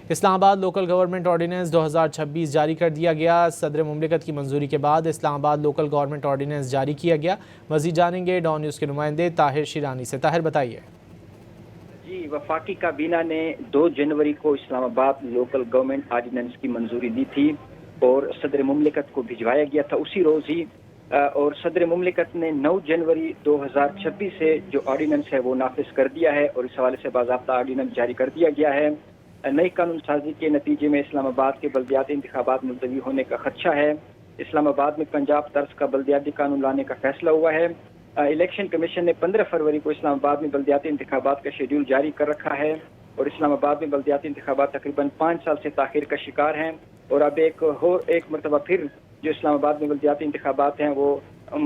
اسلام آباد local government ordinance 2026 جاری کر دیا گیا۔ صدر مملکت کی منظوری کے بعد اسلام آباد لوکل گورنمنٹ آرڈیننس جاری کیا گیا۔ مزید جانیں گے ڈان نیوز کے نمائندے طاہر شیرانی سے۔ طاہر بتائیے۔ جی، وفاقی کابینہ نے 2 جنوری کو اسلام آباد لوکل گورنمنٹ آرڈیننس کی منظوری دی تھی اور صدر مملکت کو بھجوایا گیا تھا اسی روز ہی، اور صدر مملکت نے 9 جنوری 2026 سے جو آرڈیننس ہے وہ نافذ کر دیا ہے اور اس حوالے سے باضابطہ آرڈیننس جاری کر دیا گیا ہے۔ نئی قانون سازی کے نتیجے میں اسلام آباد کے بلدیاتی انتخابات ملتوی ہونے کا خدشہ ہے۔ اسلام آباد میں پنجاب طرز کا بلدیاتی قانون لانے کا فیصلہ ہوا ہے۔ الیکشن کمیشن نے 15 فروری کو اسلام آباد میں بلدیاتی انتخابات کا شیڈول جاری کر رکھا ہے اور اسلام آباد میں بلدیاتی انتخابات تقریباً 5 سال سے تاخیر کا شکار ہیں، اور اب ایک مرتبہ پھر جو اسلام آباد میں بلدیاتی انتخابات ہیں وہ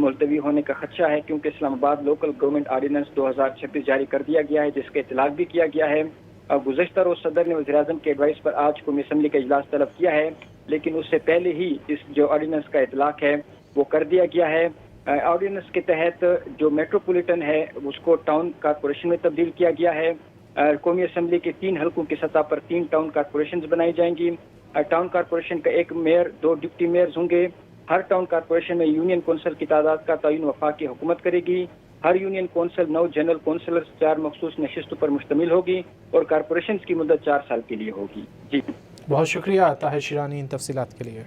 ملتوی ہونے کا خدشہ ہے، کیونکہ اسلام آباد لوکل گورنمنٹ آرڈیننس 2026 جاری کر دیا گیا ہے جس کا اطلاق بھی کیا گیا ہے۔ گزشتہ روز صدر نے وزیر اعظم کے ایڈوائس پر آج قومی اسمبلی کا اجلاس طلب کیا ہے، لیکن اس سے پہلے ہی اس جو آرڈیننس کا اطلاق ہے وہ کر دیا گیا ہے۔ آرڈیننس کے تحت جو میٹروپولیٹن ہے اس کو ٹاؤن کارپوریشن میں تبدیل کیا گیا ہے۔ قومی اسمبلی کے 3 حلقوں کی سطح پر 3 ٹاؤن کارپوریشنز بنائی جائیں گی۔ ٹاؤن کارپوریشن کا 1 میئر 2 ڈپٹی میئرز ہوں گے۔ ہر ٹاؤن کارپوریشن میں یونین کونسل کی تعداد کا تعین وفاقی حکومت کرے گی۔ ہر یونین کونسل 9 جنرل کونسلرز 4 مخصوص نشستوں پر مشتمل ہوگی اور کارپوریشنز کی مدت 4 سال کے لیے ہوگی۔ جی بہت شکریہ طاہر شیرانی ان تفصیلات کے لیے۔